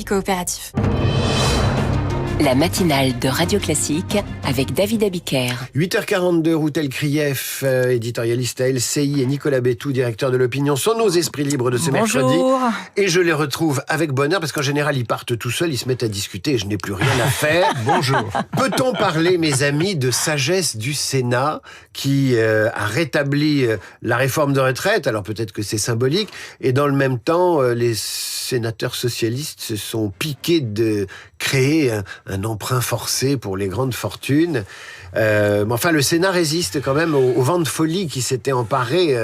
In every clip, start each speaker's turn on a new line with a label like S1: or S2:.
S1: coopératif.
S2: La matinale de Radio Classique avec David Abiker.
S3: 8h42, Routel Krief, éditorialiste à LCI, et Nicolas Bétou, directeur de l'Opinion, sont nos esprits libres de ce mercredi. Et je les retrouve avec bonheur parce qu'en général, ils partent tout seuls, ils se mettent à discuter et je n'ai plus rien à faire.
S4: Bonjour.
S3: Peut-on parler, mes amis, de sagesse du Sénat qui a rétabli la réforme de retraite? Alors peut-être que c'est symbolique. Et dans le même temps, les sénateurs socialistes se sont piqués de créer un emprunt forcé pour les grandes fortunes. Mais enfin, le Sénat résiste quand même au vent de folie qui s'était emparé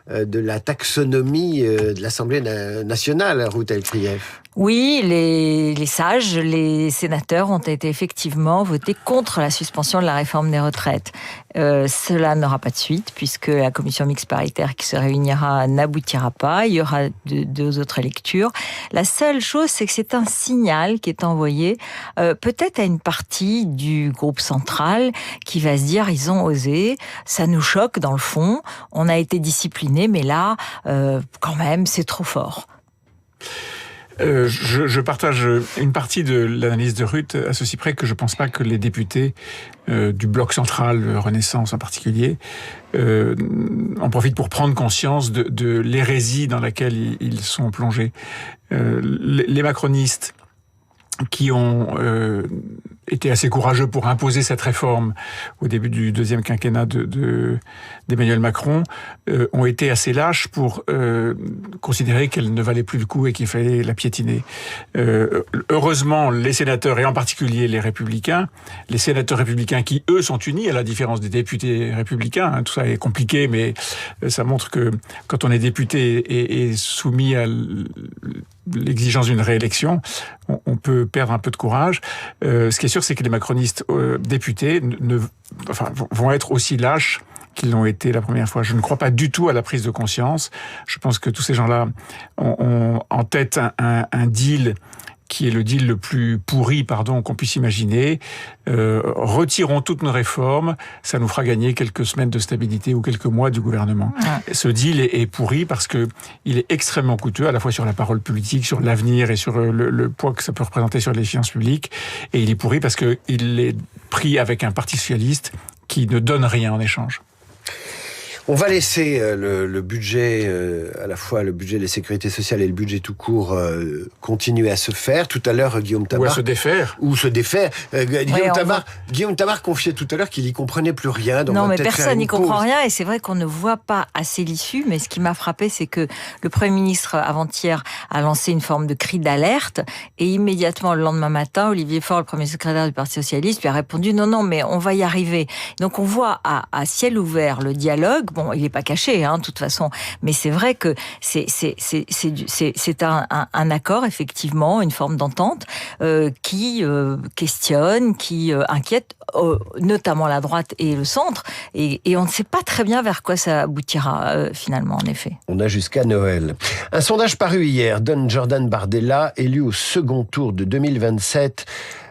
S3: de la taxonomie de l'Assemblée nationale, Routel Krief.
S5: Oui, les sages, les sénateurs ont été effectivement votés contre la suspension de la réforme des retraites. Cela n'aura pas de suite puisque la commission mixte paritaire qui se réunira n'aboutira pas. Il y aura deux autres lectures. La seule chose, c'est que c'est un signal qui est envoyé peut-être à une partie du groupe central qui va se dire ils ont osé, ça nous choque dans le fond, on a été disciplinés, mais là, quand même, c'est trop fort.
S4: Je partage une partie de l'analyse de Ruth à ceci près que je ne pense pas que les députés du bloc central, Renaissance en particulier, en profitent pour prendre conscience de l'hérésie dans laquelle ils sont plongés. Les macronistes qui ont été assez courageux pour imposer cette réforme au début du deuxième quinquennat d'Emmanuel Macron, ont été assez lâches pour considérer qu'elle ne valait plus le coup et qu'il fallait la piétiner. Heureusement, les sénateurs, et en particulier les sénateurs républicains qui, eux, sont unis, à la différence des députés républicains, tout ça est compliqué, mais ça montre que quand on est député et soumis à l'exigence d'une réélection, on peut perdre un peu de courage. Ce qui est sûr, c'est que les macronistes députés vont être aussi lâches qu'ils l'ont été la première fois. Je ne crois pas du tout à la prise de conscience. Je pense que tous ces gens-là ont en tête un deal qui est le deal le plus pourri, qu'on puisse imaginer. Retirons toutes nos réformes, ça nous fera gagner quelques semaines de stabilité ou quelques mois du gouvernement. Ce deal est pourri parce que il est extrêmement coûteux, à la fois sur la parole politique, sur l'avenir et sur le poids que ça peut représenter sur les finances publiques. Et il est pourri parce qu'il est pris avec un parti socialiste qui ne donne rien en échange.
S3: On va laisser le budget, à la fois le budget des sécurités sociales et le budget tout court, continuer à se faire. Tout à l'heure, Guillaume Tabar...
S4: Ou à se défaire.
S3: Ou se défaire. Guillaume Tabar confiait tout à l'heure qu'il n'y comprenait plus rien. Donc
S5: non, mais personne n'y comprend rien. Et c'est vrai qu'on ne voit pas assez l'issue. Mais ce qui m'a frappé, c'est que le Premier ministre, avant-hier, a lancé une forme de cri d'alerte. Et immédiatement, le lendemain matin, Olivier Faure, le premier secrétaire du Parti socialiste, lui a répondu « Non, mais on va y arriver ». Donc on voit à ciel ouvert le dialogue. Bon, il n'est pas caché, de toute façon, mais c'est vrai que c'est un accord, effectivement, une forme d'entente qui questionne, qui inquiète, notamment la droite et le centre, et on ne sait pas très bien vers quoi ça aboutira, finalement, en effet.
S3: On a jusqu'à Noël. Un sondage paru hier donne Jordan Bardella élu au second tour de 2027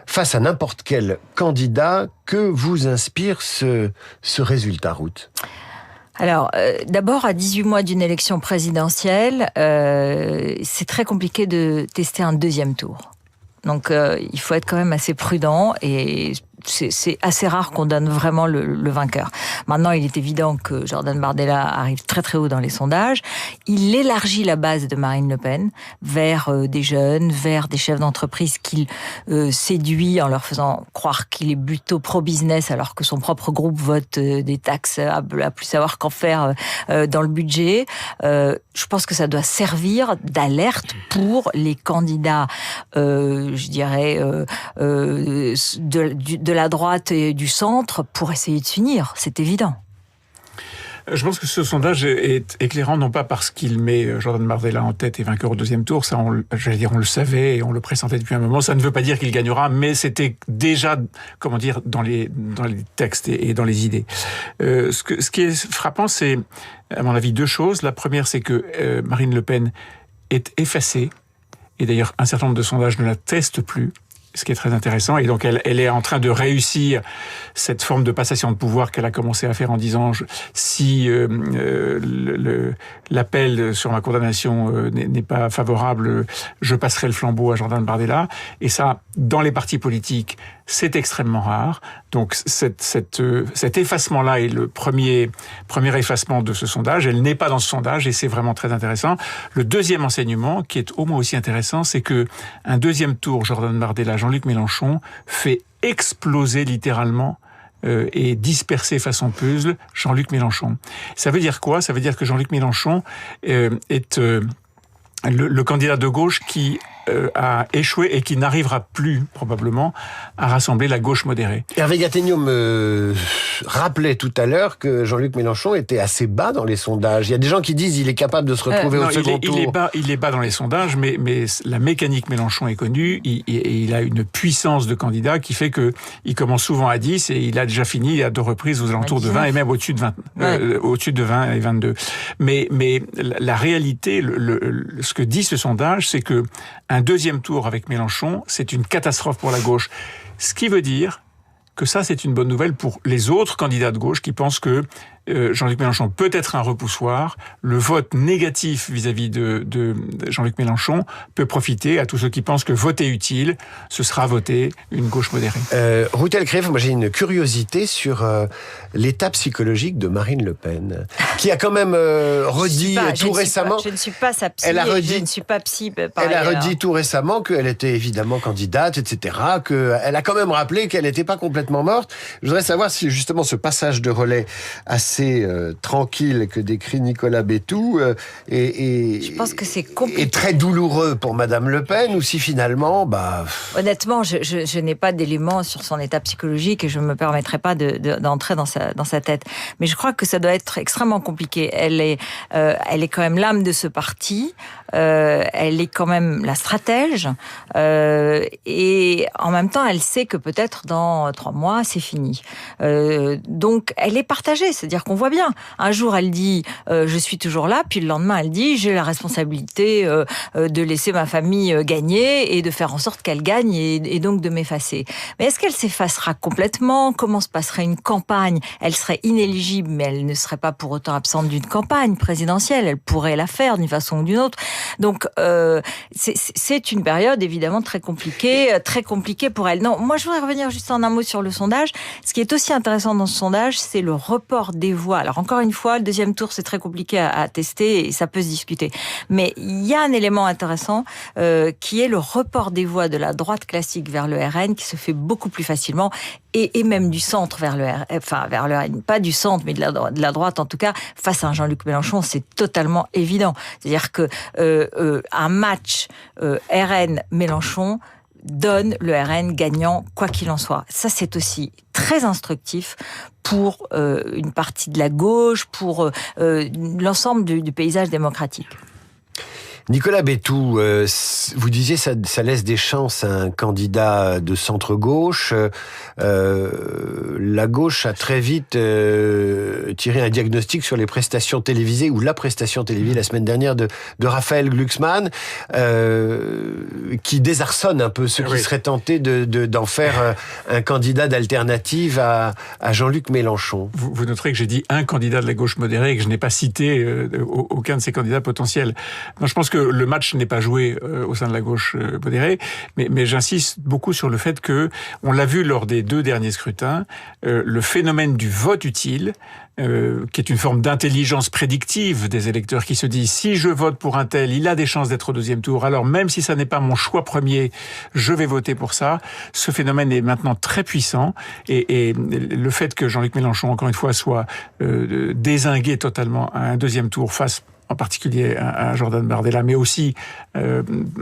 S3: face à n'importe quel candidat. Que vous inspire ce résultat, Ruth ?
S5: Alors, d'abord, à 18 mois d'une élection présidentielle, c'est très compliqué de tester un deuxième tour. Donc, il faut être quand même assez prudent et c'est assez rare qu'on donne vraiment le vainqueur. Maintenant, il est évident que Jordan Bardella arrive très très haut dans les sondages. Il élargit la base de Marine Le Pen vers des jeunes, vers des chefs d'entreprise qu'il séduit en leur faisant croire qu'il est plutôt pro-business alors que son propre groupe vote des taxes à plus savoir qu'en faire dans le budget. Je pense que ça doit servir d'alerte pour les candidats, je dirais, de la droite et du centre pour essayer de s'unir, c'est évident.
S4: Je pense que ce sondage est éclairant, non pas parce qu'il met Jordan Bardella en tête et vainqueur au deuxième tour, ça on le savait et on le pressentait depuis un moment, ça ne veut pas dire qu'il gagnera, mais c'était déjà, dans les textes et dans les idées. Ce qui est frappant, c'est, à mon avis, deux choses. La première, c'est que Marine Le Pen est effacée, et d'ailleurs un certain nombre de sondages ne la testent plus. ce qui est très intéressant. Et donc, elle est en train de réussir cette forme de passation de pouvoir qu'elle a commencé à faire en disant si l'appel sur ma condamnation n'est pas favorable, je passerai le flambeau à Jordan Bardella. Et ça, dans les partis politiques, c'est extrêmement rare. Donc, cet effacement-là est le premier effacement de ce sondage. Elle n'est pas dans ce sondage et c'est vraiment très intéressant. Le deuxième enseignement, qui est au moins aussi intéressant, c'est que un deuxième tour, Jordan Bardella, Jean-Luc Mélenchon, fait exploser littéralement et disperser façon puzzle Jean-Luc Mélenchon. Ça veut dire quoi ? Ça veut dire que Jean-Luc Mélenchon est le candidat de gauche qui a échoué et qui n'arrivera plus, probablement, à rassembler la gauche modérée.
S3: Hervé Gattegno me rappelait tout à l'heure que Jean-Luc Mélenchon était assez bas dans les sondages. Il y a des gens qui disent qu'il est capable de se retrouver au second tour.
S4: Il est bas dans les sondages, mais la mécanique Mélenchon est connue. Il a une puissance de candidat qui fait qu'il commence souvent à 10 et il a déjà fini à 2 reprises aux alentours de 20 et même au-dessus de 20, au-dessus de 20 et 22. Mais la réalité, ce que dit ce sondage, c'est que un deuxième tour avec Mélenchon, c'est une catastrophe pour la gauche. Ce qui veut dire que ça, c'est une bonne nouvelle pour les autres candidats de gauche qui pensent que Jean-Luc Mélenchon peut être un repoussoir. Le vote négatif vis-à-vis de Jean-Luc Mélenchon peut profiter à tous ceux qui pensent que voter utile, ce sera voter une gauche modérée.
S3: Ruth Elkreef, moi j'ai une curiosité sur l'état psychologique de Marine Le Pen, qui a quand même redit tout récemment...
S5: Je ne suis pas sa psy, je ne suis pas psy par
S3: Elle a
S5: ailleurs.
S3: redit tout récemment qu'elle était évidemment candidate, etc., qu'elle a quand même rappelé qu'elle n'était pas complètement morte. Je voudrais savoir si justement ce passage de relais assez tranquille que décrit Nicolas Bétou
S5: je pense que c'est compliqué.
S3: est très douloureux pour Madame Le Pen, ou si finalement...
S5: Honnêtement, je n'ai pas d'éléments sur son état psychologique et je ne me permettrai pas d'entrer dans sa tête. Mais je crois que ça doit être extrêmement compliqué. Elle est quand même l'âme de ce parti. Elle est quand même la stratège. Et en même temps, elle sait que peut-être dans 3 mois, c'est fini. Donc, elle est partagée. C'est-à-dire qu'on voit bien. Un jour, elle dit je suis toujours là, puis le lendemain, elle dit j'ai la responsabilité de laisser ma famille gagner et de faire en sorte qu'elle gagne et donc de m'effacer. Mais est-ce qu'elle s'effacera complètement ? Comment se passerait une campagne ? Elle serait inéligible, mais elle ne serait pas pour autant absente d'une campagne présidentielle. Elle pourrait la faire d'une façon ou d'une autre. Donc, c'est une période évidemment très compliquée pour elle. Non, moi je voudrais revenir juste en un mot sur le sondage. Ce qui est aussi intéressant dans ce sondage, c'est le report des voix. Alors encore une fois, le deuxième tour, c'est très compliqué à tester et ça peut se discuter. Mais il y a un élément intéressant qui est le report des voix de la droite classique vers le RN qui se fait beaucoup plus facilement et même du centre vers le RN, enfin vers le RN, pas du centre mais de la droite en tout cas, face à un Jean-Luc Mélenchon, c'est totalement évident. C'est-à-dire que un match RN-Mélenchon donne le RN gagnant, quoi qu'il en soit. Ça, c'est aussi très instructif pour une partie de la gauche, pour l'ensemble du paysage démocratique.
S3: Nicolas Bétou, vous disiez ça laisse des chances à un candidat de centre-gauche. La gauche a très vite tiré un diagnostic sur les prestations télévisées, ou la prestation télévisée la semaine dernière de Raphaël Glucksmann, qui désarçonne un peu ceux qui seraient tentés d'en faire un candidat d'alternative à Jean-Luc Mélenchon.
S4: Vous noterez que j'ai dit un candidat de la gauche modérée et que je n'ai pas cité aucun de ces candidats potentiels. Non, je pense que le match n'est pas joué au sein de la gauche modérée, mais j'insiste beaucoup sur le fait que, on l'a vu lors des 2 derniers scrutins, le phénomène du vote utile, qui est une forme d'intelligence prédictive des électeurs qui se disent si je vote pour un tel, il a des chances d'être au 2e tour, alors même si ça n'est pas mon choix premier, je vais voter pour ça. Ce phénomène est maintenant très puissant et le fait que Jean-Luc Mélenchon, encore une fois, soit dézingué totalement à un 2e tour face en particulier à Jordan Bardella, mais aussi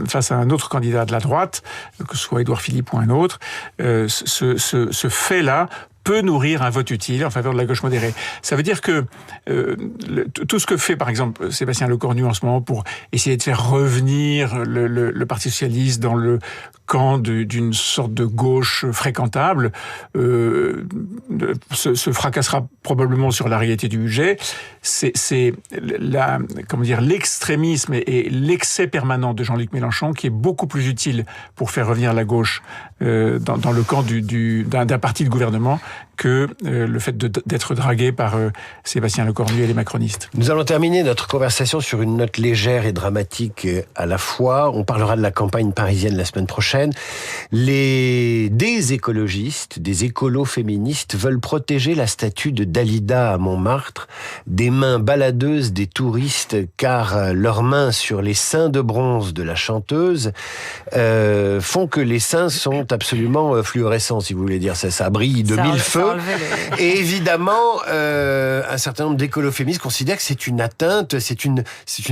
S4: face à un autre candidat de la droite, que ce soit Édouard Philippe ou un autre, ce fait-là peut nourrir un vote utile en faveur de la gauche modérée. Ça veut dire que tout ce que fait, par exemple, Sébastien Lecornu en ce moment pour essayer de faire revenir le Parti socialiste dans le camp d'une sorte de gauche fréquentable se fracassera probablement sur la réalité du budget. C'est l'extrémisme et l'excès permanent de Jean-Luc Mélenchon qui est beaucoup plus utile pour faire revenir la gauche dans le camp d'un parti de gouvernement que le fait d'être dragué par Sébastien Lecornu et les macronistes.
S3: Nous allons terminer notre conversation sur une note légère et dramatique à la fois. On parlera de la campagne parisienne la semaine prochaine. Des écologistes, des écolos féministes veulent protéger la statue de Dalida à Montmartre des mains baladeuses des touristes, car leurs mains sur les seins de bronze de la chanteuse font que les seins sont absolument fluorescents, si vous voulez dire. Ça brille de mille feux. Et évidemment, un certain nombre d'écolos féministes considèrent que c'est une atteinte, c'est une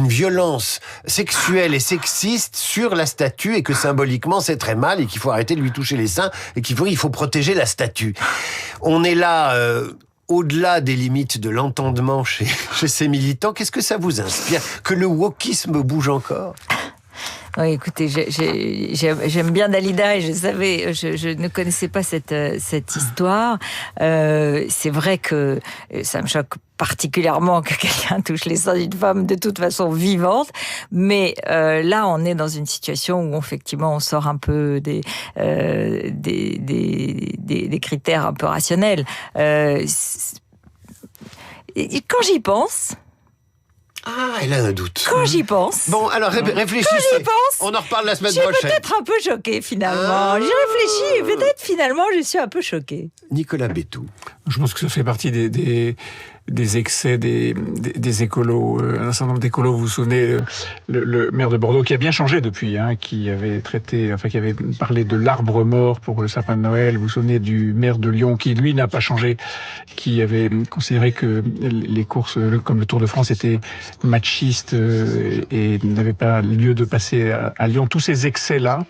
S3: violence sexuelle et sexiste sur la statue, et que symboliquement c'est très mal et qu'il faut arrêter de lui toucher les seins et qu'il faut protéger la statue. On est là au-delà des limites de l'entendement chez ces militants. Qu'est-ce que ça vous inspire? Que le wokisme bouge encore?
S5: Oui, écoutez, j'aime bien Dalida et je ne connaissais pas cette histoire. C'est vrai que ça me choque particulièrement que quelqu'un touche les seins d'une femme de toute façon vivante, mais là on est dans une situation où effectivement on sort un peu des critères un peu rationnels. Et quand j'y pense.
S3: Ah, elle a un doute.
S5: Quand j'y pense.
S3: Bon, alors réfléchissez.
S5: Quand j'y pense.
S3: On en reparle la semaine
S5: Je
S3: prochaine.
S5: suis peut-être un peu choquée finalement. J'ai réfléchi et peut-être finalement je suis un peu choquée.
S3: Nicolas Bétou.
S4: Je pense que ça fait partie des excès des écolos. Un certain nombre d'écolos, vous vous souvenez, le maire de Bordeaux, qui a bien changé depuis, qui avait parlé de l'arbre mort pour le sapin de Noël. Vous vous souvenez du maire de Lyon, qui lui n'a pas changé, qui avait considéré que les courses comme le Tour de France étaient machistes et n'avaient pas lieu de passer à Lyon. Tous ces excès-là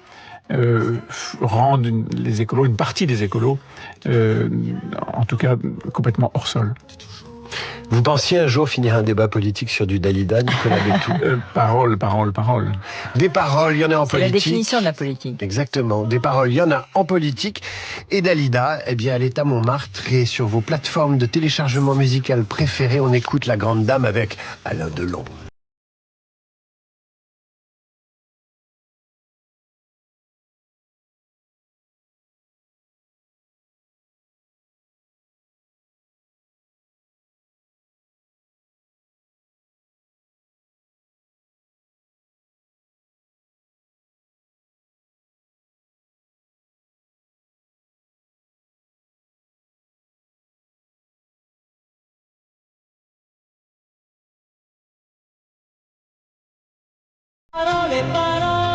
S4: rendent une partie des écolos, en tout cas complètement hors sol.
S3: Vous pensiez un jour finir un débat politique sur du Dalida, Nicolas Bétou?
S4: Parole.
S3: Des paroles, il y en a en politique.
S5: C'est la définition de la politique.
S3: Exactement, des paroles, il y en a en politique. Et Dalida, eh bien, elle est à Montmartre, et sur vos plateformes de téléchargement musical préférées, on écoute La Grande Dame avec Alain Delon.
S1: Parole, parole.